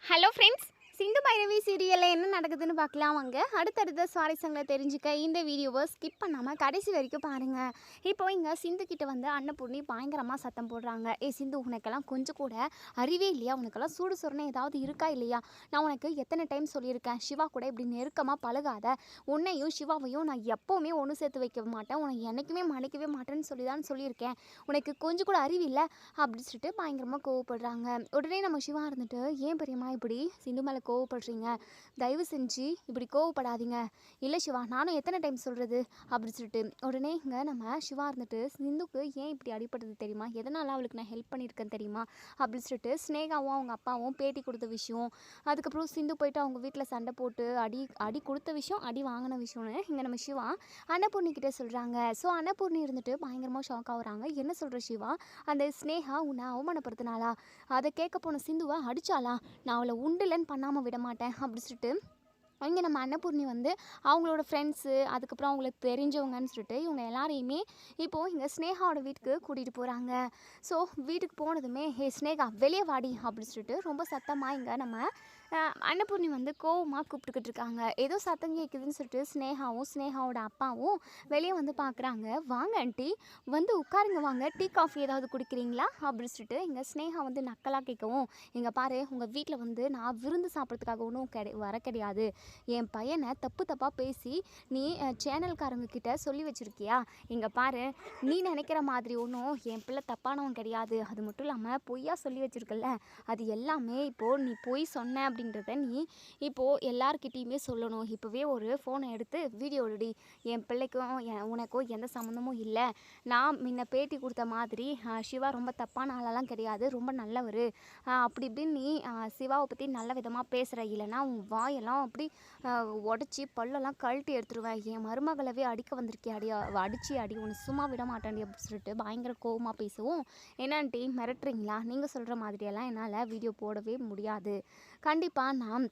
Hello friends, Sindhu Bhairavi சீரியலில் என்ன நடக்குதுன்னு பார்க்கலாம் வாங்க. அடுத்தடுத்த சுவாரஸ்யங்களை தெரிஞ்சுக்க இந்த வீடியோவை ஸ்கிப் பண்ணாமல் கடைசி வரைக்கும் பாருங்கள். இப்போ இங்கே சிந்து கிட்ட வந்து அன்னபூர்ணி பயங்கரமாக சத்தம் போடுறாங்க. சிந்து, உனக்கெல்லாம் கொஞ்சம் கூட அறிவே இல்லையா? உனக்கெல்லாம் சூடு சொரணை ஏதாவது இருக்கா இல்லையா? நான் உனக்கு எத்தனை டைம் சொல்லியிருக்கேன், சிவா கூட இப்படி நெருக்கமாக பழகாத. உன்னையும் சிவாவையும் நான் எப்போவுமே ஒன்று சேர்த்து வைக்க மாட்டேன், உனக்கு என்றைக்குமே மன்னிக்கவே மாட்டேன்னு சொல்லி தான் சொல்லியிருக்கேன். உனக்கு கொஞ்சம் கூட அறிவில்லை அப்படின்னு சொல்லிட்டு பயங்கரமாக கோவப்படுறாங்க. உடனே நம்ம சிவா இருந்துட்டு, ஏன் பெரியம்மா இப்படி சிந்து மேலே கோவப்படுறீங்க? தயவு செஞ்சு இப்படி கோவப்படாதீங்க. இல்லை சிவா, நானும் எத்தனை டைம் சொல்கிறது அப்படின்னு சொல்லிட்டு உடனே இங்கே நம்ம சிவா இருந்துட்டு, சிந்துக்கு ஏன் இப்படி அடிப்படுது தெரியுமா? எதனால் அவளுக்கு நான் ஹெல்ப் பண்ணியிருக்கேன் தெரியுமா அப்படின்னு சொல்லிட்டு ஸ்னேகாவும் அவங்க அப்பாவும் பேட்டி கொடுத்த விஷயம், அதுக்கப்புறம் சிந்து போயிட்டு அவங்க வீட்டில் சண்டை போட்டு அடி கொடுத்த விஷயம், அடி வாங்கின விஷயம்னு இங்கே நம்ம சிவா அன்னபூர்ணிக்கிட்ட சொல்கிறாங்க. ஸோ அன்னபூர்ணி இருந்துட்டு பயங்கரமாக ஷாக் ஆகுறாங்க. என்ன சொல்கிற சிவா? அந்த ஸ்னேகா உன்னை அவமானப்படுத்தினாளா? அதை கேட்க போன சிந்துவை அடித்தாளா? நான் அவளை உண்டுலன்னு பண்ணாமல் விட மாட்டேன் அப்படின்னு சொல்லிட்டு இங்கே நம்ம அன்னபூர்ணி வந்து அவங்களோட ஃப்ரெண்ட்ஸு, அதுக்கப்புறம் அவங்களுக்கு தெரிஞ்சவங்கன்னு சொல்லிட்டு இவங்க எல்லாரையுமே இப்போது இங்கே ஸ்னேகாவோட வீட்டுக்கு கூட்டிகிட்டு போகிறாங்க. ஸோ வீட்டுக்கு போனதுமே, ஹே ஸ்னேகா வெளியே வாடி அப்படின்னு சொல்லிட்டு ரொம்ப சத்தமாக இங்கே நம்ம அன்னபூர்ணி வந்து கோவமாக கூப்பிட்டுக்கிட்டு இருக்காங்க. ஏதோ சத்தம் கேட்குதுன்னு சொல்லிட்டு ஸ்னேகாவும் ஸ்னேகாவோட அப்பாவும் வெளியே வந்து பார்க்குறாங்க. வாங்க ஆண்டி, வந்து உட்காருங்க, வாங்க, டீ காஃபி ஏதாவது குடிக்கிறீங்களா அப்படின்னு சொல்லிட்டு இங்கே ஸ்னேகா வந்து நக்கலாக கேட்கவும், இங்கே பாரு, உங்கள் வீட்டில் வந்து நான் விருந்து சாப்பிட்றதுக்காக ஒன்றும் வர கிடையாது. என் பையனை தப்பாக பேசி நீ சேனல்காரங்க கிட்ட சொல்லி வச்சுருக்கியா? இங்கே பாரு, நீ நினைக்கிற மாதிரி ஒன்றும் என் பிள்ளை தப்பானவன் கிடையாது. அது மட்டும் இல்லாமல் பொய்யா சொல்லி வச்சுருக்கல, அது எல்லாமே இப்போது நீ பொய் சொன்ன அப்படின்றத நீ இப்போது எல்லார்கிட்டையுமே சொல்லணும். இப்போவே ஒரு ஃபோனை எடுத்து வீடியோ எடுடி. என் பிள்ளைக்கும் உனக்கும் எந்த சம்மந்தமும் இல்லை. நான் முன்ன பேட்டி கொடுத்த மாதிரி சிவா ரொம்ப தப்பான ஆளெல்லாம் கிடையாது, ரொம்ப நல்லவர். அப்படி இப்படின்னு நீ சிவாவை பற்றி நல்ல விதமாக பேசுகிற, இல்லைன்னா உன் வாயெல்லாம் அப்படி உடச்சி பல்லெல்லாம் கழட்டி எடுத்துருவேன். என் மருமகளவே அடிக்க வந்திருக்கே, அடிச்சு அடி, உன்னை சும்மா விட மாட்டாண்டி அப்படின்னு சொல்லிட்டு பயங்கர கோவமாக பேசுவோம். என்னான்ட்டி மிரட்டுறீங்களா? நீங்கள் சொல்கிற மாதிரியெல்லாம் என்னால் வீடியோ போடவே முடியாது. கண்டிப்பாக நான்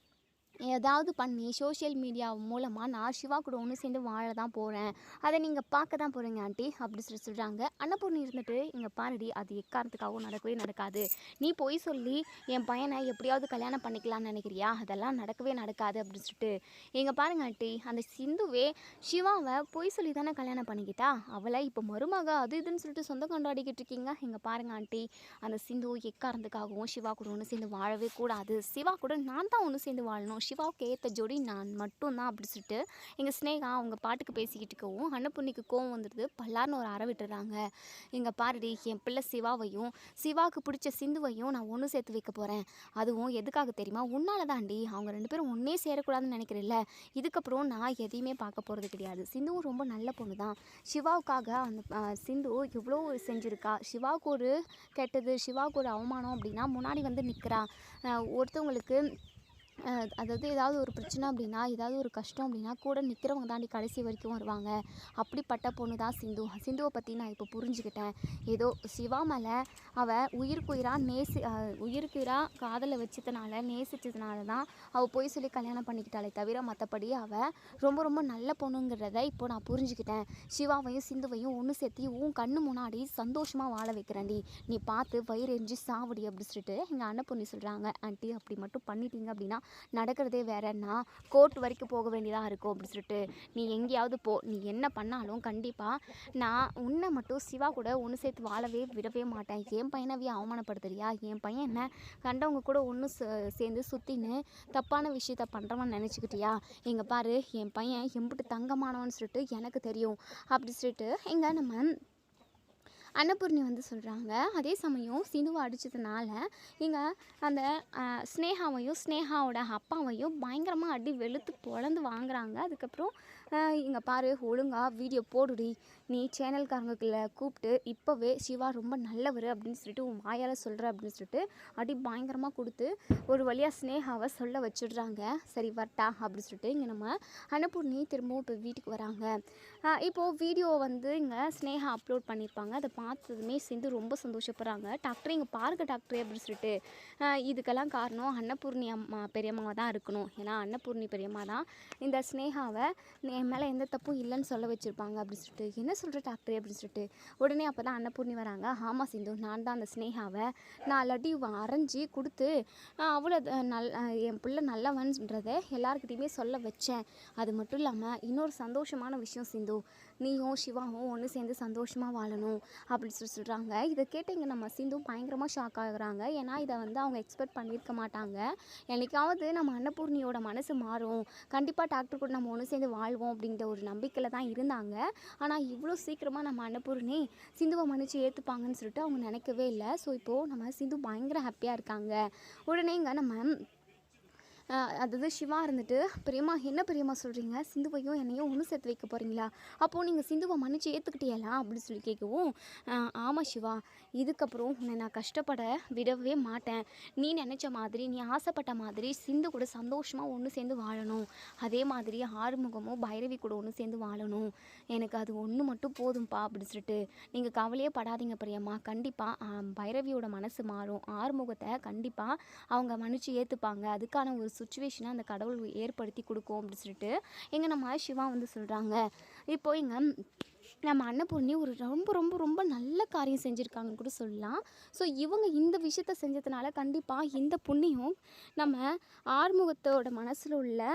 ஏதாவது பண்ணி சோஷியல் மீடியா மூலமாக நான் சிவா கூட ஒன்று சேர்ந்து வாழ தான் போகிறேன். அதை நீங்கள் பார்க்க தான் போகிறீங்க ஆண்டி அப்படி சொல்லி சொல்கிறாங்க. அன்னபூர்ணி இருந்துட்டு, இங்கே பாருடி, அது எக்காரணத்துக்காகவும் நடக்கவே நடக்காது. நீ பொய் சொல்லி என் பையனை எப்படியாவது கல்யாணம் பண்ணிக்கலான்னு நினைக்கிறியா? அதெல்லாம் நடக்கவே நடக்காது அப்படின்னு சொல்லிட்டு, இங்கே பாருங்க ஆண்டி, அந்த சிந்துவே சிவாவை பொய் சொல்லி தானே கல்யாணம் பண்ணிக்கிட்டா. அவளை இப்போ மருமக அது இதுன்னு சொல்லிட்டு சொந்தம் கொண்டாடிக்கிட்டு இருக்கீங்க. இங்கே பாருங்க ஆண்டி, அந்த சிந்து எக்காரணத்துக்காகவும் சிவா கூட ஒன்று சேர்ந்து வாழவே கூடாது. சிவா கூட நான் தான் ஒன்று சேர்ந்து வாழணும். சிவாவுக்கு ஏற்ற ஜோடி நான் மட்டும்தான் அப்படி சொல்லிட்டு எங்கள் ஸ்னேகா அவங்க பாட்டுக்கு பேசிக்கிட்டு இருக்கவும் அன்னபூர்ணிக்கு கோவம் வந்துடுது. பல்லார்னு ஒரு அறை விட்டுறாங்க. இங்கே பாருடி, என் பிள்ளை சிவாவையும் சிவாவுக்கு பிடிச்ச சிந்துவையும் நான் ஒன்று சேர்த்து வைக்க போகிறேன். அதுவும் எதுக்காக தெரியுமா? உன்னால தாண்டி. அவங்க ரெண்டு பேரும் ஒன்றே சேரக்கூடாதுன்னு நினைக்கிறேன்ல. இதுக்கப்புறம் நான் எதையுமே பார்க்க போகிறது கிடையாது. சிந்துவும் ரொம்ப நல்ல பொண்ணு தான். சிவாவுக்காக அந்த சிந்து எவ்வளோ செஞ்சுருக்கா. சிவாவுக்கு ஒரு கெட்டது, சிவாவுக்கு ஒரு அவமானம் அப்படின்னா முன்னாடி வந்து நிற்கிறா. ஒருத்தவங்களுக்கு அதாவது ஏதாவது ஒரு பிரச்சனை அப்படின்னா, ஏதாவது ஒரு கஷ்டம் அப்படின்னா கூட நிற்கிறவங்க தாண்டி கடைசி வரைக்கும் வருவாங்க. அப்படிப்பட்ட பொண்ணு தான் சிந்து. சிந்துவை பற்றி நான் இப்போ புரிஞ்சுக்கிட்டேன். ஏதோ சிவா மேலே அவள் உயிருக்குயிராக காதலை வச்சதுனால, நேசித்ததுனால தான் அவள் பொய் சொல்லி கல்யாணம் பண்ணிக்கிட்டாளே தவிர, மற்றபடி அவள் ரொம்ப ரொம்ப நல்ல பொண்ணுங்கிறத இப்போ நான் புரிஞ்சுக்கிட்டேன். சிவாவையும் சிந்துவையும் ஒன்று சேர்த்து உன் கண்ணு முன்னாடி சந்தோஷமாக வாழ வைக்கிறேன்டி. நீ பார்த்து வயிறு எரிஞ்சு சாவடி அப்படி சொல்லிட்டு எங்கள் அன்னபூர்ணி சொல்கிறாங்க. ஆண்டி, அப்படி மட்டும் பண்ணிட்டீங்க அப்படின்னா நடக்கிறதே வேறன்னா கோர்ட் வரைக்கும் போக வேண்டியதாக இருக்கும் அப்படின்னு சொல்லிட்டு, நீ எங்கேயாவது போ, நீ என்ன பண்ணாலும் கண்டிப்பாக நான் உன்னை மட்டும் சிவா கூட ஒன்று சேர்த்து வாழவே விடவே மாட்டேன். என் பையனவே அவமானப்படுத்துறியா? என் பையன் என்ன கண்டவங்க கூட ஒன்று சேர்ந்து சுற்றின்னு தப்பான விஷயத்த பண்ணுறவன்னு நினச்சிக்கிட்டியா? இங்கே பாரு, என் பையன் எம்பிட்டு தங்கமானவன்னு சொல்லிட்டு எனக்கு தெரியும் அப்படி சொல்லிட்டு எங்கே நம்ம அன்னபூர்ணி வந்து சொல்கிறாங்க. அதே சமயம் சிந்துவை அடித்ததுனால இங்கே அந்த ஸ்னேகாவையும் ஸ்னேகாவோட அப்பாவையும் பயங்கரமாக அடி வெளுத்து பொழந்து வாங்குறாங்க. அதுக்கப்புறம் இங்கே பாரு, ஒழுங்காக வீடியோ போடுடி. நீ சேனல்காரங்களை கூப்பிட்டு இப்போவே சிவா ரொம்ப நல்லவர் அப்படின்னு சொல்லிட்டு உன் வாயால் சொல்கிற அப்படின்னு சொல்லிட்டு அடி பயங்கரமாக கொடுத்து ஒரு வழியாக ஸ்னேகாவை சொல்ல வச்சிடுறாங்க. சரி வரட்டா அப்படின்னு சொல்லிட்டு இங்கே நம்ம அன்னபூர்ணி திரும்பவும் இப்போ வீட்டுக்கு வராங்க. இப்போது வீடியோ வந்து இங்கே ஸ்னேகா அப்லோட் பண்ணியிருப்பாங்க. அதை பார்த்ததுமே சிந்து ரொம்ப சந்தோஷப்படுறாங்க. டாக்டர், இங்கே பாருங்க டாக்டர் அப்படின்னு சொல்லிட்டு, இதுக்கெல்லாம் காரணம் அன்னபூர்ணி பெரியம்மாவை தான் இருக்கணும். ஏன்னா அன்னபூர்ணி பெரியம்மா தான் இந்த ஸ்னேகாவை என் மேலே எந்த தப்பும் இல்லைன்னு சொல்ல வச்சுருப்பாங்க அப்படின்னு சொல்லிட்டு. என்ன சொல்கிற டாக்டர் அப்படின்னு சொல்லிட்டு உடனே அப்போ தான் அன்னபூர்ணி வராங்க. ஆமாம் சிந்து, நான் தான் அந்த ஸ்னேகாவை 4 அடி அரைஞ்சி கொடுத்து அவ்வளோ என் பிள்ளை நல்லவன்றதை எல்லாருக்கிட்டையுமே சொல்ல வச்சேன். அது மட்டும் இல்லாமல் இன்னொரு சந்தோஷமான விஷயம் சிந்து, நீயும் சிவாவும் ஒன்று சேர்ந்து சந்தோஷமாக வாழணும் அப்படின்னு சொல்கிறாங்க. இதை கேட்டு இங்கே நம்ம சிந்து பயங்கரமாக ஷாக் ஆகுறாங்க. ஏன்னா இதை வந்து அவங்க எக்ஸ்பெக்ட் பண்ணியிருக்க மாட்டாங்க. என்னைக்காவது நம்ம அன்னபூர்ணியோட மனசு மாறும், கண்டிப்பாக டாக்டர் கூட நம்ம ஒன்று சேர்ந்து வாழ்வோம் அப்படிங்கிற ஒரு நம்பிக்கையில் தான் இருந்தாங்க. ஆனால் இவ்வளோ சீக்கிரமாக நம்ம அன்னபூர்ணி சிந்துவை மன்னிச்சு ஏற்றுப்பாங்கன்னு சொல்லிட்டு அவங்க நினைக்கவே இல்லை. ஸோ இப்போது நம்ம சிந்து பயங்கர ஹாப்பியாக இருக்காங்க. உடனே இங்கே நம்ம அதாவது சிவா இருந்துட்டு, பெரியம்மா என்ன பெரியம்மா சொல்கிறீங்க, சிந்துவையும் என்னையும் ஒன்று சேர்த்து வைக்க போகிறீங்களா, அப்போது நீங்கள் சிந்துவை மன்னிச்சு ஏற்றுக்கிட்டீங்களா அப்படின்னு சொல்லி கேட்கவும், ஆமாம் சிவா, இதுக்கப்புறம் உன்னை நான் கஷ்டப்பட விடவே மாட்டேன். நீ நினச்ச மாதிரி, நீ ஆசைப்பட்ட மாதிரி சிந்து கூட சந்தோஷமாக ஒன்று சேர்ந்து வாழணும். அதே மாதிரி ஆறுமுகமும் பைரவி கூட ஒன்று சேர்ந்து வாழணும். எனக்கு அது ஒன்று மட்டும் போதும்ப்பா அப்படின்னு சொல்லிட்டு, நீங்கள் கவலையே படாதீங்க பெரியம்மா, கண்டிப்பாக பைரவியோட மனசு மாறும், ஆறுமுகத்தை கண்டிப்பாக அவங்க மன்னிச்சு ஏற்றுப்பாங்க. அதுக்கான ஒரு சுச்சுவேஷனை அந்த கடவுள் ஏற்படுத்தி கொடுக்கும் அப்படின்னு சொல்லிட்டு எங்கள் நம்ம சிவா வந்து சொல்கிறாங்க. இப்போ இங்கே நம்ம அன்னபூர்ணி ஒரு ரொம்ப ரொம்ப ரொம்ப நல்ல காரியம் செஞ்சுருக்காங்கன்னு கூட சொல்லலாம். ஸோ இவங்க இந்த விஷயத்த செஞ்சதுனால கண்டிப்பாக இந்த புண்ணியம் நம்ம ஆறுமுகத்தோட மனசில் உள்ள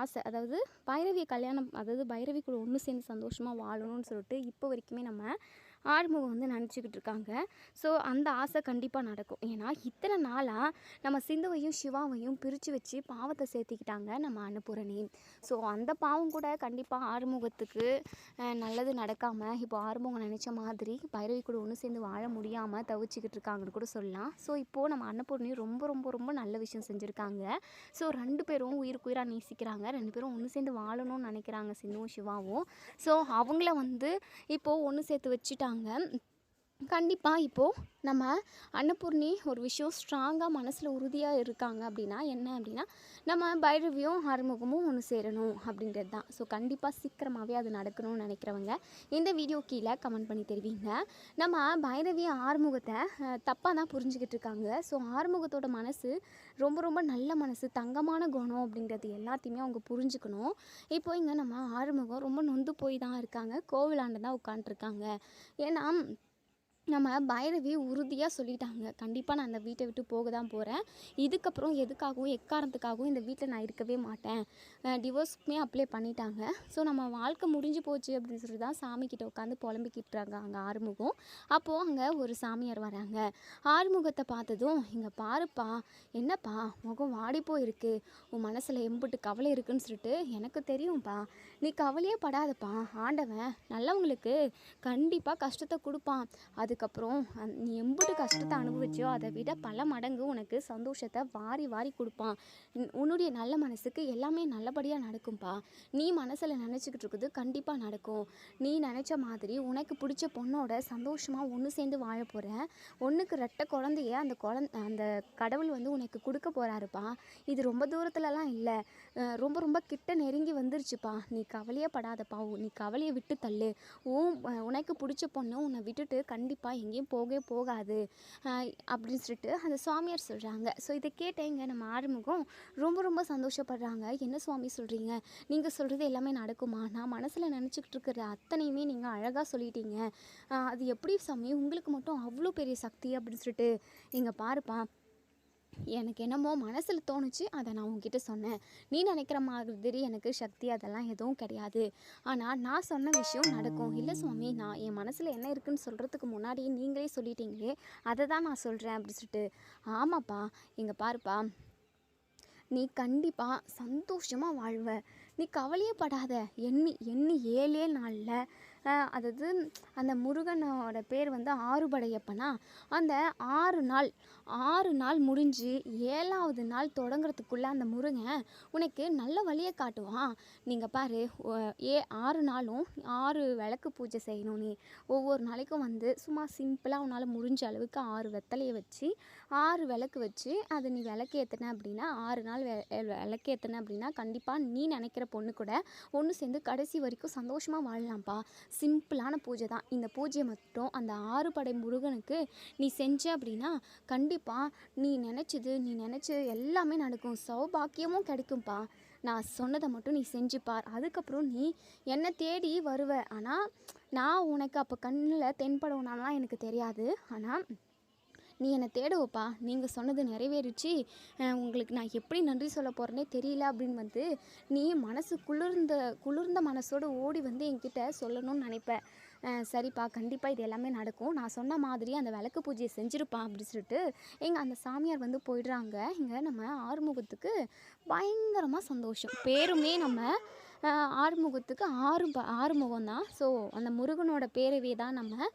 ஆசை, அதாவது பைரவியை கல்யாணம், அதாவது பைரவி கூட ஒன்று சேர்ந்து சந்தோஷமாக வாழணும்னு சொல்லிட்டு இப்போ வரைக்குமே நம்ம ஆறுமுகம் வந்து நினச்சிக்கிட்டு இருக்காங்க. ஸோ அந்த ஆசை கண்டிப்பாக நடக்கும். ஏன்னா இத்தனை நாளாக நம்ம சிந்துவையும் சிவாவையும் பிரித்து வச்சு பாவத்தை சேர்த்திக்கிட்டாங்க நம்ம அன்னபூரணி. ஸோ அந்த பாவம் கூட கண்டிப்பாக ஆறுமுகத்துக்கு நல்லது நடக்காமல் இப்போ ஆறுமுகம் நினச்ச மாதிரி பைரவி கூட ஒன்று சேர்ந்து வாழ முடியாமல் தவிச்சிக்கிட்டு இருக்காங்கன்னு கூட சொல்லலாம். ஸோ இப்போது நம்ம அன்னபூர்ணி ரொம்ப ரொம்ப ரொம்ப நல்ல விஷயம் செஞ்சுருக்காங்க. ஸோ 2 பேரும் உயிருக்கு உயிராக நேசிக்கிறாங்க, 2 பேரும் ஒன்று சேர்ந்து வாழணும்னு நினைக்கிறாங்க சிந்துவும் சிவாவும். ஸோ அவங்கள வந்து இப்போது ஒன்று சேர்த்து வச்சுட்டாங்க. கண்டிப்பாக இப்போது நம்ம அன்னபூர்ணி ஒரு விஷயம் ஸ்ட்ராங்காக மனசில் உறுதியாக இருக்காங்க அப்படின்னா என்ன அப்படின்னா, நம்ம பைரவியும் ஆறுமுகமும் ஒன்று சேரணும் அப்படின்றது தான். ஸோ கண்டிப்பாக சீக்கிரமாகவே அது நடக்கணும்னு நினைக்கிறவங்க இந்த வீடியோ கீழே கமெண்ட் பண்ணி தெரிவிங்க. நம்ம பைரவி ஆறுமுகத்தை தப்பாக தான் புரிஞ்சுக்கிட்டு இருக்காங்க. ஸோ ஆறுமுகத்தோட மனசு ரொம்ப ரொம்ப நல்ல மனசு, தங்கமான குணம் அப்படிங்கிறது எல்லாத்தையுமே அவங்க புரிஞ்சுக்கணும். இப்போ இங்கே நம்ம ஆறுமுகம் ரொம்ப நொந்து போய் தான் இருக்காங்க, கோவிலாண்டு தான் உட்காண்ட்ருக்காங்க. ஏன்னா நம்ம பைரவி உறுதியாக சொல்லிட்டாங்க, கண்டிப்பாக நான் அந்த வீட்டை விட்டு போக தான் போகிறேன், இதுக்கப்புறம் எதுக்காகவும் எக்காரணத்துக்காகவும் இந்த வீட்டில் நான் இருக்கவே மாட்டேன், டிவோர்ஸ்க்குமே அப்ளை பண்ணிட்டாங்க. ஸோ நம்ம வாழ்க்கை முடிஞ்சு போச்சு அப்படின்னு சொல்லி தான் சாமிக்கிட்ட உட்காந்து புலம்பிக்கிட்டுறாங்க அங்கே ஆறுமுகம். அப்போது அங்கே ஒரு சாமியார் வராங்க. ஆறுமுகத்தை பார்த்ததும், இங்கே பாருப்பா, என்னப்பா முகம் வாடி போயிருக்கு, உன் மனசில் எம்பிட்டு கவலை இருக்குன்னு சொல்லிட்டு எனக்கு தெரியும்ப்பா, நீ கவலையே படாதப்பா, ஆண்டவன் நல்லவங்களுக்கு கண்டிப்பாக கஷ்டத்தை கொடுப்பான், அதுக்கப்புறம் நீ எம்பிட்டு கஷ்டத்தை அனுபவிச்சியோ அதை விட பல மடங்கு உனக்கு சந்தோஷத்தை வாரி வாரி கொடுப்பான். உன்னுடைய நல்ல மனசுக்கு எல்லாமே நல்லபடியாக நடக்கும்ப்பா. நீ மனசில் நினச்சிக்கிட்டு இருக்குது கண்டிப்பாக நடக்கும். நீ நினச்ச மாதிரி உனக்கு பிடிச்ச பொண்ணோட சந்தோஷமாக ஒன்று சேர்ந்து வாழ போகிற, ஒன்றுக்கு 2 குழந்தைய அந்த கடவுள் வந்து உனக்கு கொடுக்க போகிறாருப்பா. இது ரொம்ப தூரத்துலலாம் இல்லை, ரொம்ப ரொம்ப கிட்ட நெருங்கி வந்துருச்சுப்பா. நீ கவலையே படாதப்பா, நீ கவலையை விட்டு தள்ளு. உனக்கு பிடிச்ச பொண்ணு உன்னை விட்டுட்டு கண்டிப்பாக எங்கேயும் போகாது அப்படின்னு சொல்லிட்டு அந்த சுவாமியார் சொல்கிறாங்க. ஸோ இதை கேட்டேங்க நம்ம ஆறுமுகம் ரொம்ப ரொம்ப சந்தோஷப்படுறாங்க. என்ன சுவாமி சொல்கிறீங்க, நீங்கள் சொல்கிறது எல்லாமே நடக்குமா, நான் மனசில் நினச்சிக்கிட்டு இருக்கிற அத்தனையுமே நீங்கள் அழகாக சொல்லிட்டீங்க, அது எப்படி சாமி உங்களுக்கு மட்டும் அவ்வளோ பெரிய சக்தி அப்படின்னு சொல்லிட்டு, இங்கே பாருப்பா, எனக்கு என்னமோ மனசில் தோணுச்சு, அதை நான் உங்ககிட்ட சொன்னேன். நீ நினைக்கிற மாதிரி எனக்கு சக்தி அதெல்லாம் எதுவும் கிடையாது, ஆனால் நான் சொன்ன விஷயம் நடக்கும். இல்லை சுவாமி, நான் என் மனசில் என்ன இருக்குன்னு சொல்கிறதுக்கு முன்னாடியே நீங்களே சொல்லிட்டீங்களே, அதை தான் நான் சொல்கிறேன் அப்படி சொல்லிட்டு. ஆமாப்பா, இங்கே பாருப்பா, நீ கண்டிப்பாக சந்தோஷமாக வாழ்வ, நீ கவலையே படாத. எண்ணி 7 நாளில், அதாவது அந்த முருகனோட பேர் வந்து ஆறுபடையப்பனா, அந்த 6 நாள் முடிஞ்சு 7வது நாள் தொடங்குறதுக்குள்ளே அந்த முருகன் உனக்கு நல்ல வழியை காட்டுவான். நீங்கள் பாரு, 6 நாளும் 6 விளக்கு பூஜை செய்யணும். நீ ஒவ்வொரு நாளைக்கும் வந்து சும்மா சிம்பிளாக உன்னால் முடிஞ்ச அளவுக்கு 6 வெத்தலையை வச்சு 6 விளக்கு வச்சு அதை நீ விளக்கு ஏற்றின அப்படின்னா, 6 நாள் விளக்கு ஏற்றின அப்படின்னா கண்டிப்பாக நீ நினைக்கிற பொண்ணு கூட ஒன்று சேர்ந்து கடைசி வரைக்கும் சந்தோஷமாக வாழலாம்ப்பா. சிம்பிளான பூஜை தான். இந்த பூஜையை மட்டும் அந்த 6 படை முருகனுக்கு நீ செஞ்ச அப்படின்னா கண்டிப்பாக நீ நினச்சது எல்லாமே நடக்கும், சௌபாக்கியமும் கிடைக்கும்ப்பா. நான் சொன்னதை மட்டும் நீ செஞ்சு பார், அதுக்கப்புறம் நீ என்னை தேடி வருவ. ஆனால் நான் உனக்கு அப்போ கண்ணில் தென்படுவனாலாம் எனக்கு தெரியாது. ஆனால் நீ என்னை தேடுவப்பா, நீங்கள் சொன்னது நிறைவேறிச்சு, உங்களுக்கு நான் எப்படி நன்றி சொல்ல போகிறேனே தெரியல அப்படின்னு வந்து நீ மனசு குளிர்ந்த மனசோடு ஓடி வந்து என்கிட்ட சொல்லணும்னு நினைப்ப. சரிப்பா, கண்டிப்பாக இது எல்லாமே நடக்கும், நான் சொன்ன மாதிரி அந்த விளக்கு பூஜையை செஞ்சுருப்பா அப்படின்னு சொல்லிட்டு அந்த சாமியார் வந்து போயிடுறாங்க. இங்கே நம்ம ஆறுமுகத்துக்கு பயங்கரமாக சந்தோஷம். பேருமே நம்ம ஆறுமுகத்துக்கு ஆறுமுகம் தான். ஸோ அந்த முருகனோட பேரவே தான் நம்ம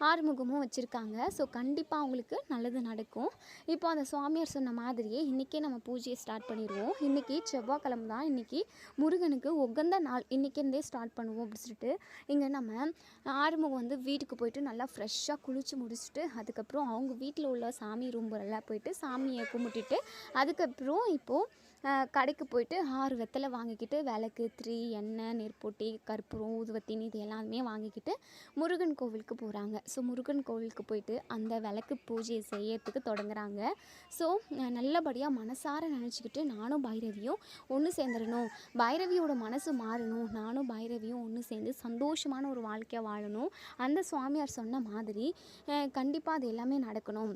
ஆறுமுகமும் வச்சுருக்காங்க. ஸோ கண்டிப்பாக அவங்களுக்கு நல்லது நடக்கும். இப்போ அந்த சுவாமியார் சொன்ன மாதிரியே இன்றைக்கே நம்ம பூஜையை ஸ்டார்ட் பண்ணிடுவோம். இன்றைக்கி செவ்வாய்க்கிழமை தான், இன்றைக்கி முருகனுக்கு உகந்த நாள், இன்றைக்கிருந்தே ஸ்டார்ட் பண்ணுவோம் அப்படின்னு சொல்லிட்டு இங்கே நம்ம ஆறுமுகம் வந்து வீட்டுக்கு போயிட்டு நல்லா ஃப்ரெஷ்ஷாக குளித்து முடிச்சுட்டு அதுக்கப்புறம் அவங்க வீட்டில் உள்ள சாமி ரூம்பெல்லாம் போயிட்டு சாமியை கும்பிட்டுட்டு அதுக்கப்புறம் இப்போது கடைக்கு போயிட்டு 6 வெத்தலை வாங்கிக்கிட்டு விளக்கு, திரி, எண்ணெய், நெருப்பொட்டி, கற்பூரம், ஊதுவத்தின்னு இது எல்லாமே வாங்கிக்கிட்டு முருகன் கோவிலுக்கு போகிறாங்க. ஸோ முருகன் கோவிலுக்கு போயிட்டு அந்த விளக்கு பூஜையை செய்யறதுக்கு தொடங்குறாங்க. ஸோ நல்லபடியாக மனசார நினச்சிக்கிட்டு நானும் பைரவியும் ஒன்று சேர்ந்துடணும், பைரவியோட மனசு மாறணும், நானும் பைரவியும் ஒன்று சேர்ந்து சந்தோஷமான ஒரு வாழ்க்கையை வாழணும், அந்த சுவாமியார் சொன்ன மாதிரி கண்டிப்பாக அது எல்லாமே நடக்கணும்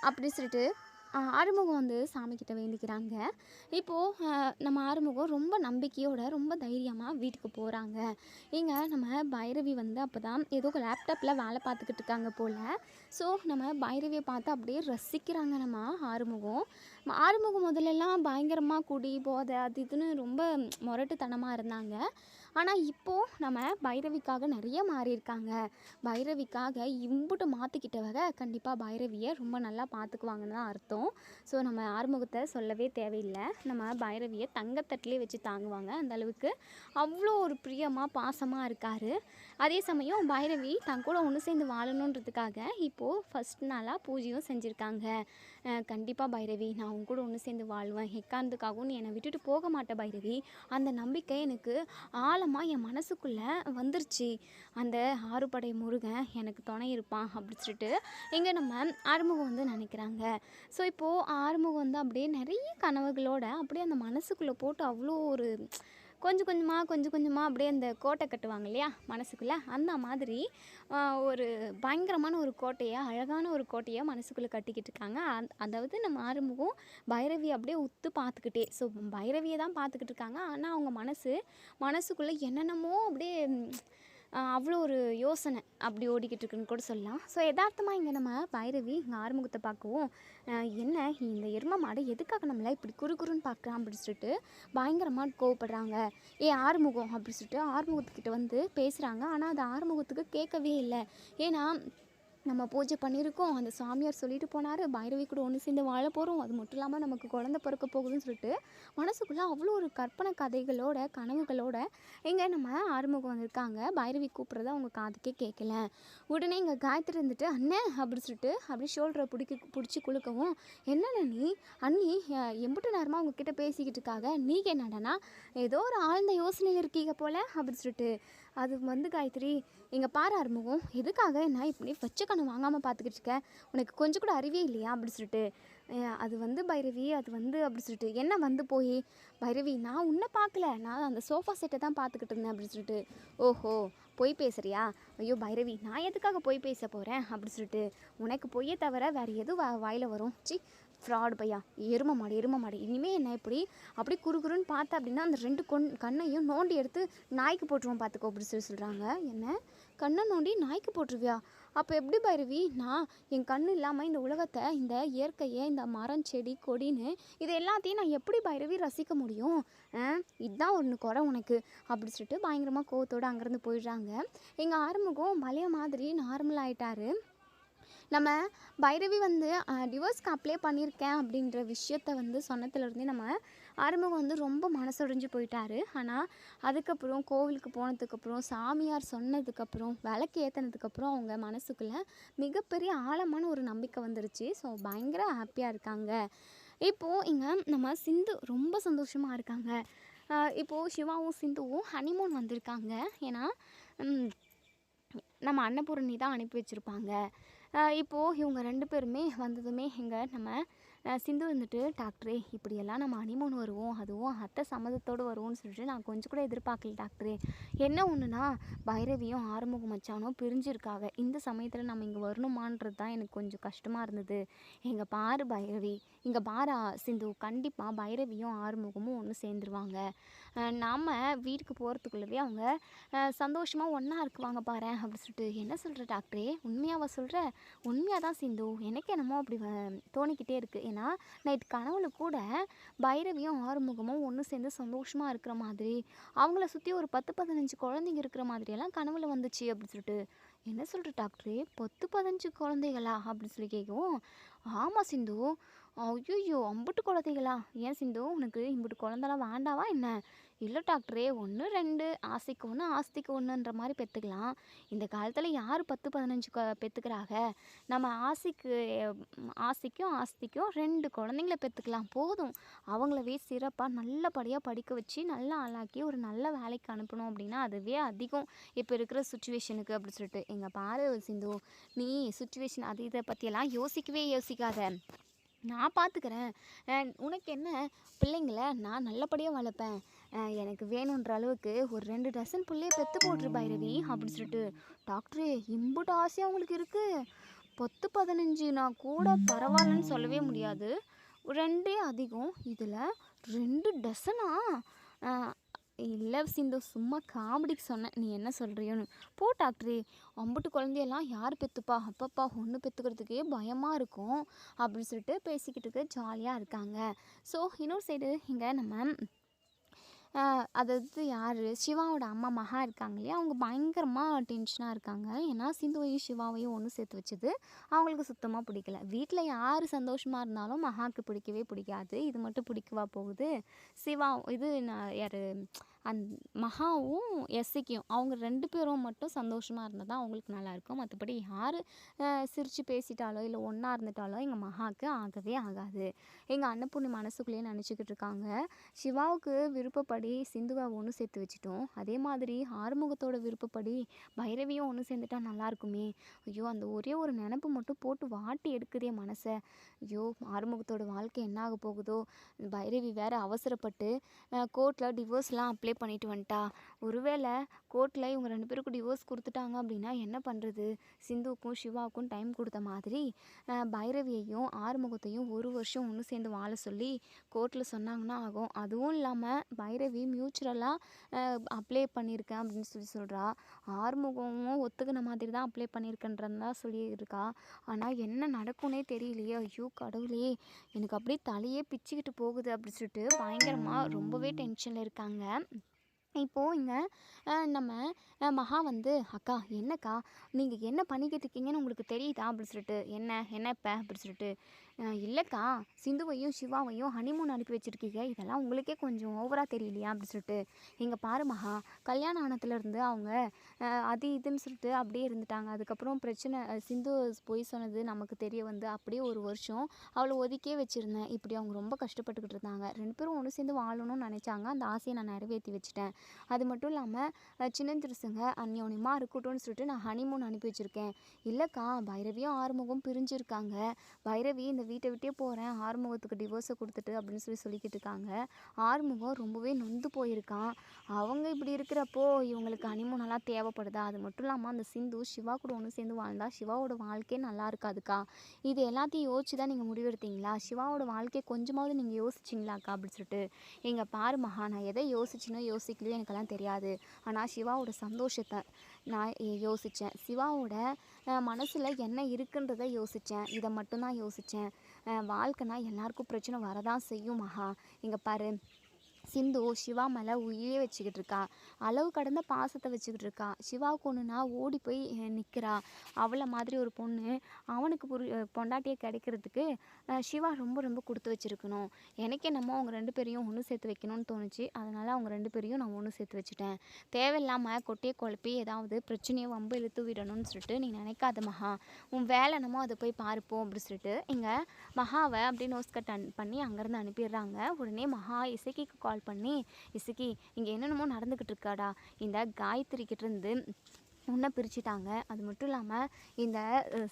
அப்படி சொல்லிட்டு ஆறுமுகம் வந்து சாமிக்கிட்ட வேண்டிக்கிறாங்க. இப்போது நம்ம ஆறுமுகம் ரொம்ப நம்பிக்கையோட ரொம்ப தைரியமாக வீட்டுக்கு போகிறாங்க. இங்கே நம்ம பைரவி வந்து அப்போ தான் ஏதோ லேப்டாப்பில் வேலை பார்த்துக்கிட்டு இருக்காங்க போல். ஸோ நம்ம பைரவியை பார்த்து அப்படியே ரசிக்கிறாங்க நம்ம ஆறுமுகம் முதல்லலாம் பயங்கரமாக குடி போதை அது இதுன்னு ரொம்ப முரட்டுத்தனமாக இருந்தாங்க. ஆனால் இப்போது நம்ம பைரவிக்காக நிறைய மாறியிருக்காங்க. பைரவிக்காக இம்புட்டு மாற்றிக்கிட்டவங்க கண்டிப்பாக பைரவியை ரொம்ப நல்லா பார்த்துக்குவாங்கன்னு தான் அர்த்தம். ஸோ நம்ம ஆறுமுகத்தை சொல்லவே தேவையில்லை, நம்ம பைரவியை தங்கத்தட்டிலே வச்சு தாங்குவாங்க. அந்தளவுக்கு அவ்வளோ ஒரு பிரியமாக பாசமாக இருக்கார். அதே சமயம் பைரவி தன் கூட ஒன்று சேர்ந்து வாழணுன்றதுக்காக இப்போது ஃபஸ்ட் நாளாக பூஜையும் செஞ்சுருக்காங்க. கண்டிப்பாக பைரவி, நான் உன் கூட ஒன்று சேர்ந்து வாழ்வேன், எக்காரணத்துக்காகவும் நீ என்னை விட்டுட்டு போக மாட்டேன் பைரவி, அந்த நம்பிக்கை எனக்கு ஆழமாக என் மனசுக்குள்ளே வந்துருச்சு, அந்த ஆறுபடை முருகன் எனக்கு துணை இருப்பான் அப்படி சொல்லிட்டு இங்கே நம்ம ஆறுமுகம் வந்து நினைக்கிறாங்க. ஸோ இப்போது ஆறுமுகம் வந்து அப்படியே நிறைய கனவுகளோடு அப்படியே அந்த மனசுக்குள்ளே போட்டு அவ்வளோ ஒரு கொஞ்சம் கொஞ்சமாக அப்படியே அந்த கோட்டை கட்டுவாங்க இல்லையா மனசுக்குள்ளே, அந்த மாதிரி ஒரு பயங்கரமான ஒரு கோட்டையை, அழகான ஒரு கோட்டையை மனசுக்குள்ளே கட்டிக்கிட்டு இருக்காங்க. அதாவது நம்ம ஆறுமுகம் பைரவி அப்படியே உத்து பார்த்துக்கிட்டே, ஸோ பைரவியை தான் பார்த்துக்கிட்டு இருக்காங்க. ஆனால் அவங்க மனசுக்குள்ளே என்னென்னமோ அப்படியே அவ்வளோ ஒரு யோசனை அப்படி ஓடிக்கிட்டு இருக்குன்னு கூட சொல்லலாம். ஸோ யதார்த்தமாக இங்கே நம்ம பைரவி இங்கே ஆறுமுகத்தை பார்க்கவும், என்ன இந்த எருமை மாடு எதுக்காக நம்மளை இப்படி குறுன்னு பார்க்குறான் அப்படின்னு சொல்லிட்டு பயங்கரமாக கோவப்படுறாங்க. ஆறுமுகம் அப்படி சொல்லிட்டு ஆறுமுகத்துக்கிட்ட வந்து பேசுகிறாங்க. ஆனால் அது ஆறுமுகத்துக்கு கேட்கவே இல்லை. ஏன்னா நம்ம பூஜை பண்ணியிருக்கோம், அந்த சாமியார் சொல்லிட்டு போனார், பைரவி கூட ஒன்று சேர்ந்து வாழ போகிறோம், அது மட்டும் இல்லாமல் நமக்கு குழந்தை பிறக்க போகுதுன்னு சொல்லிட்டு மனசுக்குள்ளே அவ்வளோ ஒரு கற்பனை கதைகளோட கனவுகளோட இங்கே நம்ம ஆறுமுகம் வந்திருக்காங்க. பைரவி கூப்பிட்றத அவங்க காதுக்கே கேட்கல. உடனே இங்கே காயத்ரி இருந்துட்டு அண்ணன் அப்படி சொல்லிட்டு அப்படி ஷோல்டரை பிடிச்சி குலுக்கவும், என்னென்ன நீ அண்ணி எம்பிட்டு நேரமாக உங்ககிட்ட பேசிக்கிட்டு இருக்காங்க, நீங்கள் என்னடனா ஏதோ ஒரு ஆழ்ந்த யோசனையில் இருக்கீங்க போல் அப்படி சொல்லிட்டு அது வந்து காயத்ரி, இங்கே பாரு ஆறுமுகம், எதுக்காக என்ன இப்படி வச்ச கண்ணு வாங்காமல் பார்த்துக்கிட்டு இருக்க, உனக்கு கொஞ்சம் கூட அறிவே இல்லையா அப்படி சொல்லிட்டு அது வந்து பைரவி அது வந்து அப்படி சொல்லிட்டு என்ன வந்து போய் பைரவி, நான் உன்னை பார்க்கல, நான் அந்த சோஃபா செட்டை தான் பார்த்துக்கிட்டு இருந்தேன் அப்படி சொல்லிட்டு. ஓஹோ, பொய் பேசுகிறியா? ஐயோ பைரவி, நான் எதுக்காக பொய் பேச போகிறேன் அப்படி சொல்லிட்டு, உனக்கு பொய்யை தவிர வேறு எதுவும் வாயில் வரும்? ஃப்ராடு பையா, எருமை மாடு, இனிமேல் என்ன இப்படி அப்படி குறுன்னு பார்த்தா அப்படின்னா அந்த 2 கண்ணையும் நோண்டி எடுத்து நாய்க்கு போட்டுருவோம் பார்த்துக்கோ அப்படி சொல்கிறாங்க. என்ன கண்ணை நோண்டி நாய்க்கு போட்டுருவியா? அப்போ எப்படி பைரவி, நான் என் கண் இல்லாமல் இந்த உலகத்தை, இந்த இயற்கையை, இந்த மரம் செடி கொடின்னு இது எல்லாத்தையும் நான் எப்படி பைரவி ரசிக்க முடியும்? இதுதான் ஒன்று குறை உனக்கு அப்படி சொல்லிட்டு பயங்கரமாக கோவத்தோடு அங்கேருந்து போயிடுறாங்க. எங்கள் ஆறுமுகம் பழைய மாதிரி நார்மல் ஆகிட்டாரு. நம்ம பைரவி வந்து டிவோர்ஸ்க்கு அப்ளை பண்ணியிருக்கேன் அப்படின்ற விஷயத்த வந்து சொன்னதுலேருந்தே நம்ம ஆறுமுகம் வந்து ரொம்ப மனசொடைஞ்சு போயிட்டாரு. ஆனால் அதுக்கப்புறம் கோவிலுக்கு போனதுக்கப்புறம் சாமியார் சொன்னதுக்கப்புறம் விளக்கு ஏற்றினதுக்கப்புறம் அவங்க மனசுக்குள்ளே மிகப்பெரிய ஆழமான ஒரு நம்பிக்கை வந்துருச்சு. ஸோ பயங்கர ஹாப்பியாக இருக்காங்க. இப்போது இங்கே நம்ம சிந்து ரொம்ப சந்தோஷமாக இருக்காங்க. இப்போது சிவாவும் சிந்துவும் ஹனிமூன் வந்திருக்காங்க. ஏன்னா நம்ம அன்னபூரணி தான் அனுப்பி வச்சுருப்பாங்க. இப்போது இவங்க 2 பேருமே வந்ததுமே இங்கே நம்ம சிந்து வந்துட்டு டாக்டரே இப்படியெல்லாம் நம்ம ஹனிமூன் வருவோம், அதுவும் அத்தை சம்மதத்தோடு வருவோம்னு சொல்லிட்டு நான் கொஞ்சம் கூட எதிர்பார்க்கல டாக்டரே. என்ன ஒன்றுனா பைரவியும் ஆறுமுகம் மச்சானும் பிரிஞ்சிருக்காங்க. இந்த சமயத்தில் நம்ம இங்கே வரணுமான்றது தான் எனக்கு கொஞ்சம் கஷ்டமாக இருந்தது. எங்கள் பாரு பைரவி, இங்கே பாரு சிந்து, கண்டிப்பாக பைரவியும் ஆறுமுகமும் ஒன்று சேர்ந்துருவாங்க. நாம் வீட்டுக்கு போகிறதுக்குள்ளவே அவங்க சந்தோஷமாக ஒன்றா இருக்குவாங்க பாரு அப்படி சொல்லிட்டு. என்ன சொல்கிற டாக்டரே, உண்மையாவா சொல்கிற? உண்மையாக தான் சிந்து, எனக்கு என்னமோ அப்படி தோணிக்கிட்டே இருக்குது. ஏன்னா நைட் கனவுல கூட பைரவியும் ஆறுமுகமும் ஒன்று சேர்ந்து சந்தோஷமாக இருக்கிற மாதிரி, அவங்கள சுற்றி ஒரு 10-15 குழந்தைங்க இருக்கிற மாதிரியெல்லாம் கனவுல வந்துச்சு அப்படி சொல்லிட்டு. என்ன சொல்கிற டாக்டரே, 10-15 குழந்தைகளா அப்படின்னு சொல்லி கேட்கவும், ஆமாம் சிந்து. ஐயோ, அம்புட்டு குழந்தைகளா? ஏன் சிந்து, உனக்கு இம்புட்டு குழந்தெல்லாம் வேண்டாவா என்ன? இல்லை டாக்டரே, 1 2 ஆசைக்கு 1 ஆஸ்திக்கு 1ன்ற மாதிரி பெற்றுக்கலாம். இந்த காலத்தில் யார் 10-15 பெற்றுக்கிறாங்க? நம்ம ஆசைக்கும் ஆஸ்திக்கும் 2 குழந்தைங்கள பெற்றுக்கலாம் போதும். அவங்களவே சிறப்பாக நல்லபடியாக படிக்க வச்சு நல்லா ஆளாக்கி ஒரு நல்ல வேலைக்கு அனுப்பணும் அப்படின்னா அதுவே அதிகம் இப்போ இருக்கிற சுச்சுவேஷனுக்கு அப்படி சொல்லிட்டு. எங்கே பாரு சிந்து, நீ சுச்சுவேஷன் அது இதை பற்றியெல்லாம் யோசிக்காத, நான் பார்த்துக்கிறேன். உனக்கு என்ன, பிள்ளைங்கள நான் நல்லபடியாக வளர்ப்பேன். எனக்கு வேணுன்ற அளவுக்கு ஒரு 2 டசன் பிள்ளைய பெற்று போட்டுரு பைரவி அப்படின்னு சொல்லிட்டு. டாக்டரே, இம்புட்டு ஆசையாக உங்களுக்கு இருக்குது? 10-15 கூட பரவாயில்லன்னு சொல்லவே முடியாது, 2 அதிகம், இதில் 2 டசனா? இல்லை சிந்து, சும்மா காமெடிக்கு சொன்னேன், நீ என்ன சொல்கிறியோன்னு. போ டாக்டரே, அம்புட்டு குழந்தையெல்லாம் யார் பெற்றுப்பா? அப்பப்பா, ஒன்று பெற்றுக்கிறதுக்கே பயமாக இருக்கும் அப்படின்னு சொல்லிட்டு பேசிக்கிட்டு ஜாலியாக இருக்காங்க. ஸோ இன்னொரு சைடு இங்கே நம்ம அதாவது யார், சிவாவோட அம்மா மகா இருக்காங்க இல்லையா, அவங்க பயங்கரமாக டென்ஷனாக இருக்காங்க. ஏன்னா சிந்துவையும் சிவாவையும் ஒன்று சேர்த்து வச்சது அவங்களுக்கு சுத்தமாக பிடிக்கல. வீட்டில் யார் சந்தோஷமாக இருந்தாலும் மகாவுக்கு பிடிக்கவே பிடிக்காது. இது மட்டும் பிடிக்கவா போகுது? சிவா இது யார், மகாவும் எஸ்சிக்கும், அவங்க 2 பேரும் மட்டும் சந்தோஷமாக இருந்தால் தான் அவங்களுக்கு நல்லாயிருக்கும். மற்றபடி யார் சிரித்து பேசிட்டாலோ இல்லை ஒன்றா இருந்துட்டாலோ எங்கள் மகாவுக்கு ஆகவே ஆகாது. எங்கள் அன்னப்பூர்ணி மனசுக்குள்ளேயே நினச்சிக்கிட்டு இருக்காங்க, சிவாவுக்கு விருப்பப்படி சிந்துவை ஒன்று சேர்த்து வச்சுட்டோம், அதே மாதிரி ஆறுமுகத்தோட விருப்பப்படி பைரவியும் ஒன்று சேர்ந்துட்டா நல்லாயிருக்குமே. ஐயோ, அந்த ஒரே ஒரு நினப்பு மட்டும் போட்டு வாட்டி எடுக்குதே மனசை. ஐயோ, ஆறுமுகத்தோட வாழ்க்கை என்ன ஆக போகுதோ? பைரவி வேறு அவசரப்பட்டு கோர்ட்டில் டிவோர்ஸ்லாம் அப்ளை பண்ணிட்டு வந்துட்டா. ஒருவேளை கோர்ட்டில் இவங்க 2 பேருக்கும் டிவோர்ஸ் கொடுத்துட்டாங்க அப்படின்னா என்ன பண்ணுறது? சிந்துவுக்கும் சிவாவுக்கும் டைம் கொடுத்த மாதிரி பைரவியையும் ஆறுமுகத்தையும் 1 வருஷம் ஒன்று சேர்ந்து வாழ சொல்லி கோர்ட்டில் சொன்னாங்கன்னா ஆகும். அதுவும் இல்லாமல் பைரவி மியூச்சுரலாக அப்ளை பண்ணியிருக்கேன் அப்படின்னு சொல்கிறா. ஆறுமுகமும் ஒத்துக்கின மாதிரி தான் அப்ளை பண்ணியிருக்கேன்றன்னு தான் சொல்லியிருக்கா. ஆனால் என்ன நடக்கும்னே தெரியலையே. ஐயோ கடவுளே, எனக்கு அப்படியே தலையே பிச்சுக்கிட்டு போகுது அப்படின்னு சொல்லிட்டு பயங்கரமாக ரொம்பவே டென்ஷனில் இருக்காங்க. இப்போது இங்கே நம்ம மகா வந்து, அக்கா என்னக்கா நீங்கள் என்ன பண்ணிக்கிட்டு இருக்கீங்கன்னு உங்களுக்கு தெரியுதா அப்படின்னு சொல்லிட்டு. என்ன இப்போ அப்படின்னு சொல்லிட்டு. இல்லைக்கா, சிந்துவையும் சிவாவையும் ஹனிமூன் அனுப்பி வச்சுருக்கீங்க, இதெல்லாம் உங்களுக்கே கொஞ்சம் ஓவராக தெரியலையா அப்படின்னு சொல்லிட்டு. இங்கே பாரு மகா, கல்யாணம் ஆனத்துலேருந்து அவங்க அது இதுன்னு சொல்லிட்டு அப்படியே இருந்துட்டாங்க. அதுக்கப்புறம் பிரச்சனை, சிந்து போய் சொன்னது நமக்கு தெரிய வந்து அப்படியே 1 வருஷம் அவளை ஒதுக்கியே வச்சுருந்தேன். இப்படி அவங்க ரொம்ப கஷ்டப்பட்டுக்கிட்டு இருந்தாங்க. 2 பேரும் ஒன்று சேர்ந்து வாழணும்னு நினச்சாங்க. அந்த ஆசையை நான் நிறைவேற்றி வச்சுட்டேன். அது மட்டும் இல்லாமல் சின்னந்திருசுங்க அந்யோன்யமாக இருக்கட்டும்னு சொல்லிட்டு நான் ஹனிமூன் அனுப்பி வச்சுருக்கேன். இல்லைக்கா, பைரவியும் ஆறுமுகம் பிரிஞ்சிருக்காங்க. பைரவி இந்த வீட்டை விட்டே போகிறேன், ஆறுமுகத்துக்கு டிவோர்ஸை கொடுத்துட்டு அப்படின்னு சொல்லிக்கிட்டு இருக்காங்க. ஆறுமுகம் ரொம்பவே நொந்து போயிருக்கான். அவங்க இப்படி இருக்கிறப்போ இவங்களுக்கு ஹனிமூனெல்லாம் தேவைப்படுதா? அது மட்டும் இல்லாமல் அந்த சிந்து சிவா கூட ஒன்று சேர்ந்து வாழ்ந்தா சிவாவோட வாழ்க்கையே நல்லா இருக்காதுக்கா. இது எல்லாத்தையும் யோசிச்சு தான் நீங்கள் முடிவெடுத்தீங்களா? சிவாவோட வாழ்க்கையை கொஞ்சமாவது நீங்கள் யோசிச்சிங்களாக்கா அப்படின்னு சொல்லிட்டு. எங்கள் பாரு மகா, நான் எதை யோசிச்சினோ யோசிக்கலையோ எனக்கெல்லாம் தெரியாது. ஆனால் சிவாவோட சந்தோஷத்தை நான் யோசித்தேன். சிவாவோட மனசில் என்ன இருக்குன்றதை யோசித்தேன். இதை மட்டும்தான் யோசித்தேன். வாழ்க்கைனா எல்லாருக்கும் பிரச்சனை வரதான் செய்யும் மகா. இங்கே பாரு, சிந்து சிவா மேலே உயிரே வச்சுக்கிட்டு இருக்கா. அளவு கடந்த பாசத்தை வச்சுக்கிட்டு இருக்கா. சிவாவுக்கு ஒன்றுனா ஓடி போய் நிற்கிறா. அவளை மாதிரி ஒரு பொண்ணு அவனுக்கு பொண்டாட்டியை கிடைக்கிறதுக்கு சிவா ரொம்ப ரொம்ப கொடுத்து வச்சுருக்கணும். எனக்கே நம்ம அவங்க 2 பேரையும் ஒன்று சேர்த்து வைக்கணும்னு தோணுச்சு. அதனால் அவங்க 2 பேரையும் நான் ஒன்று சேர்த்து வச்சுட்டேன். தேவையில்லாமல் கொட்டையை குழப்பி ஏதாவது பிரச்சனையை வம்பு இழுத்து விடணும்னு சொல்லிட்டு நீ நினைக்காத மகா. உன் வேலை என்னமோ அதை போய் பார்ப்போம் அப்படின்னு சொல்லிட்டு இங்கே மகாவை அப்படியே நோஸ் கட் பண்ணி அங்கேருந்து அனுப்பிடுறாங்க. உடனே மகா இசைக்கு கால் பண்ணி, இசக்கி இங்கே என்னென்னமோ நடந்துக்கிட்டு இருக்காடா, இந்த காயத்ரி கிட்டேருந்து உன்னை பிரிச்சுட்டாங்க. அது மட்டும் இல்லாமல் இந்த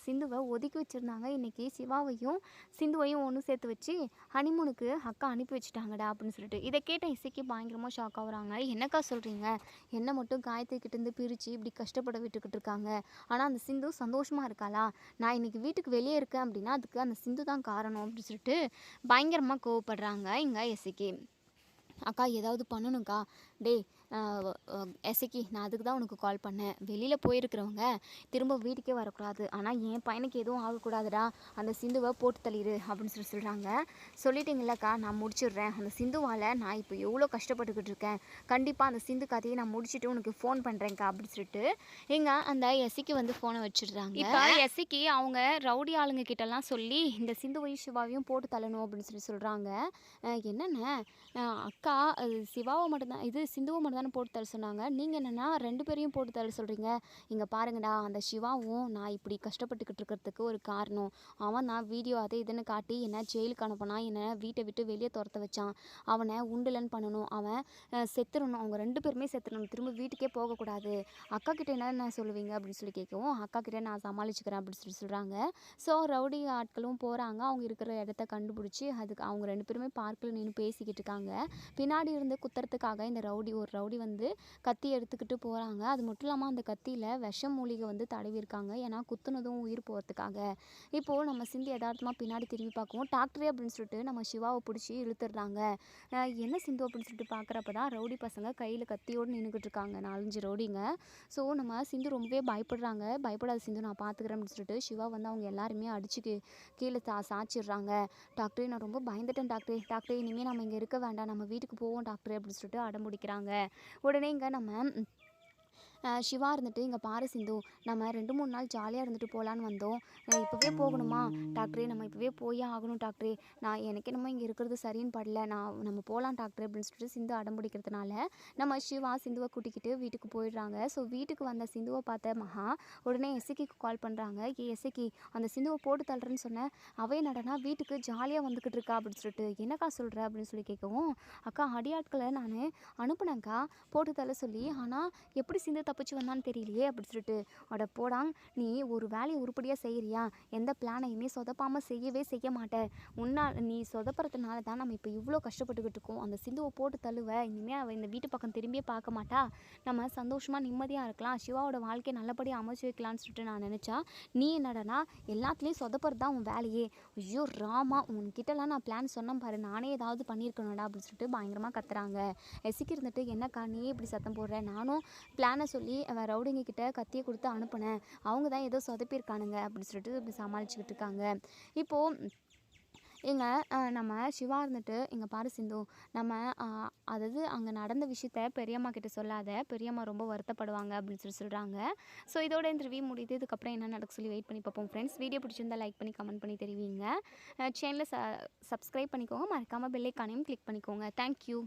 சிந்துவை ஒதுக்கி வச்சுருந்தாங்க. இன்றைக்கி சிவாவையும் சிந்துவையும் ஒன்று சேர்த்து வச்சு ஹனிமூனுக்கு அக்கா அனுப்பி வச்சுட்டாங்கடா அப்படின்னு சொல்லிட்டு இதை கேட்ட இசைக்கு பயங்கரமாக ஷாக் ஆகுறாங்க. என்னக்கா சொல்கிறீங்க? என்னை மட்டும் காயத்துக்கிட்டேருந்து பிரித்து இப்படி கஷ்டப்பட விட்டுக்கிட்டு இருக்காங்க. ஆனால் அந்த சிந்து சந்தோஷமாக இருக்காளா? நான் இன்றைக்கி வீட்டுக்கு வெளியே இருக்கேன் அப்படின்னா அதுக்கு அந்த சிந்து தான் காரணம் அப்படின்னு சொல்லிட்டு பயங்கரமாக கோவப்படுறாங்க இங்கே இசைக்கு. அக்கா ஏதாவது பண்ணணும்க்கா. டேய் எசக்கி, நான் அதுக்கு தான் உனக்கு கால் பண்ணேன். வெளியில் போயிருக்கிறவங்க திரும்ப வீட்டுக்கே வரக்கூடாது. ஆனால் என் பையனுக்கு எதுவும் ஆகக்கூடாதுடா. அந்த சிந்துவை போட்டு தள்ளிடு அப்படின்னு சொல்கிறாங்க. சொல்லிட்டீங்களக்கா, நான் முடிச்சிடுறேன். அந்த சிந்துவால் நான் இப்போ எவ்வளோ கஷ்டப்பட்டுக்கிட்டு இருக்கேன். கண்டிப்பாக அந்த சிந்து கதையை நான் முடிச்சுட்டு உனக்கு ஃபோன் பண்ணுறேன்க்கா அப்படின்னு சொல்லிட்டு இங்கே அந்த எஸ்சிக்கு வந்து ஃபோனை வச்சிடுறாங்க. இப்போ எஸ்சிக்கு அவங்க ரவுடி ஆளுங்க கிட்டலாம் சொல்லி இந்த சிந்துவையும் சிவாவையும் போட்டு தள்ளணும் அப்படின்னு சொல்கிறாங்க. என்னென்ன அக்கா சிவாவை மட்டும்தான் இது சிந்துவை மட்டும் தானே போட்டு தள்ள சொன்னாங்க. நீங்கள் என்னென்னா 2 பேரையும் போட்டு தள்ள சொல்கிறீங்க. இங்கே பாருங்கடா, அந்த சிவாவும் நான் இப்படி கஷ்டப்பட்டுக்கிட்டு இருக்கிறதுக்கு ஒரு காரணம். அவன் நான் வீடியோ அதை இதுன்னு காட்டி என்ன ஜெயிலுக்கு அனுப்பினான். என்னை வீட்டை விட்டு வெளியே துரத்த வச்சான். அவனை உண்டுலன்னு பண்ணணும். அவன் செத்துடணும். அவங்க 2 பேருமே செத்துடணும். திரும்ப வீட்டுக்கே போகக்கூடாது. அக்கா கிட்டே என்ன சொல்லுவீங்க அப்படின்னு சொல்லி கேட்கவும், அக்கா கிட்டே நான் சமாளிச்சுக்கிறேன் அப்படின்னு சொல்லி சொல்கிறாங்க. ஸோ ரவுடி ஆட்களும் போகிறாங்க. அவங்க இருக்கிற இடத்த கண்டுபிடிச்சி அதுக்கு அவங்க 2 பேருமே பார்க்கில் நின்று பேசிக்கிட்டு இருக்காங்க. பின்னாடி இருந்து குத்துறதுக்காக ஒரு ரவுடி வந்து கத்தி எடுத்துக்கிட்டு போகிறாங்க. அது மட்டும் இல்லாமல் அந்த கத்தியில் விஷ மூலிகை வந்து தடவிருக்காங்க. ஏன்னா குத்துனதும் உயிர் போகிறதுக்காக. இப்போது நம்ம சிந்தி யதார்த்தமாக பின்னாடி திரும்பி பார்க்கவும் டாக்டரே அப்படின்னு சொல்லிட்டு நம்ம சிவாவை பிடிச்சி இழுத்துடுறாங்க. என்ன சிந்து அப்படின்னு சொல்லிட்டு பார்க்குறப்ப தான் ரவுடி பசங்க கையில் கத்தியோடு நின்றுக்கிட்டு இருக்காங்க. 4-5 ரவுடிங்க. ஸோ நம்ம சிந்து ரொம்பவே பயப்படுறாங்க. பயப்படாத சிந்து, நான் பார்த்துக்கிறேன் அப்படின்னு சொல்லிட்டு சிவா வந்து அவங்க எல்லாருமே அடிச்சு கீழே சாய்ச்சிடுறாங்க. டாக்டரே, நான் ரொம்ப பயந்துட்டேன் டாக்டரே இனிமேல் நம்ம இங்கே இருக்க வேண்டாம், நம்ம வீட்டுக்கு போவோம் டாக்டர் அப்படின்னு சொல்லிட்டு அடம்பிடிக்கிறாங்க. உடனே இங்கே நம்ம சிவா இருந்துட்டு, இங்கே பாரு சிந்து, நம்ம 2-3 நாள் ஜாலியாக இருந்துட்டு போகலான்னு வந்தோம். இப்போவே போகணுமா டாக்டரே? நம்ம இப்போவே போயே ஆகணும் டாக்டரே. எனக்கு என்னமோ இங்கே இருக்கிறது சரின்னு படல. நம்ம போகலாம் டாக்டர் அப்படின்னு சொல்லிட்டு சிந்து அடம்பிடிக்கிறதுனால நம்ம சிவா சிந்துவை கூட்டிக்கிட்டு வீட்டுக்கு போயிடுறாங்க. ஸோ வீட்டுக்கு வந்த சிந்துவை பார்த்த மகா உடனே எஸ்ஐக்கு கால் பண்ணுறாங்க. எஸ்ஐக்கு, அந்த சிந்துவை போட்டு தள்ளுறேன்னு சொன்னேன், அவே நடனா வீட்டுக்கு ஜாலியாக வந்துக்கிட்டு இருக்கா அப்படின்னு சொல்லிட்டு என்னக்கா சொல்கிற அப்படின்னு சொல்லி கேட்கவும், அக்கா அடியாட்களை நான் அனுப்புனேங்க்கா போட்டு தள்ள சொல்லி. ஆனால் எப்படி சிந்து தப்பிச்சு வந்தான்னு தெரியலையே அப்படின்னு சொல்லிட்டு, அட போடாங், நீ ஒரு வேலையை உருப்படியாக செய்கிறியா? எந்த பிளானையுமே சொதப்பாமல் செய்ய மாட்டேன். நீ சொதப்புறதுனால தான் நம்ம இப்போ இவ்வளோ கஷ்டப்பட்டுக்கிட்டு இருக்கோம். அந்த சிந்துவை போட்டு தள்ளுவ, இனிமேல் அவள் இந்த வீட்டு பக்கம் திரும்பியே பார்க்க மாட்டா. நம்ம சந்தோஷமாக நிம்மதியாக இருக்கலாம், சிவாவோட வாழ்க்கையை நல்லபடியாக அமைச்சு வைக்கலான்னு சொல்லிட்டு நான் நினச்சா, நீ என்னடனா எல்லாத்துலேயும் சொதப்புறது தான் உன் வேலையே. ஐயோ ராமா, உன்கிட்டலாம் நான் பிளான் சொன்னேன் பாரு, நானே ஏதாவது பண்ணியிருக்கணும்டா அப்படின்னு சொல்லிட்டு பயங்கரமாக கத்துறாங்க. எசிக்கு இருந்துட்டு, என்னக்கா நீ இப்படி சத்தம் போடுற? நானும் பிளானை சொல்லி ரவுடிங்க கிட்ட கத்தியை கொடுத்து அனுப்புனேன். அவங்க தான் ஏதோ சொதப்பியிருக்கானுங்க அப்படின்னு சொல்லிட்டு இப்படி சமாளிச்சுக்கிட்டு இருக்காங்க. இப்போது இங்கே நம்ம சிவா இருந்துட்டு, இங்கே பாரு சிந்து, நம்ம அதாவது அங்கே நடந்த விஷயத்த பெரியம்மா கிட்ட சொல்லாத, பெரியம்மா ரொம்ப வருத்தப்படுவாங்க அப்படின்னு சொல்கிறாங்க. ஸோ இதோட இந்த ரிவ்யூ முடியுது. இதுக்கப்புறம் என்ன நடக்க சொல்லி வெயிட் பண்ணி பார்ப்போம் ஃப்ரெண்ட்ஸ். வீடியோ பிடிச்சிருந்தா லைக் பண்ணி கமெண்ட் பண்ணி தெரிவிங்க. சேனலை சப்ஸ்கிரைப் பண்ணிக்கோங்க. மறக்காமல் பெல் ஐக்கானையும் கிளிக் பண்ணிக்கோங்க. தேங்க்யூ.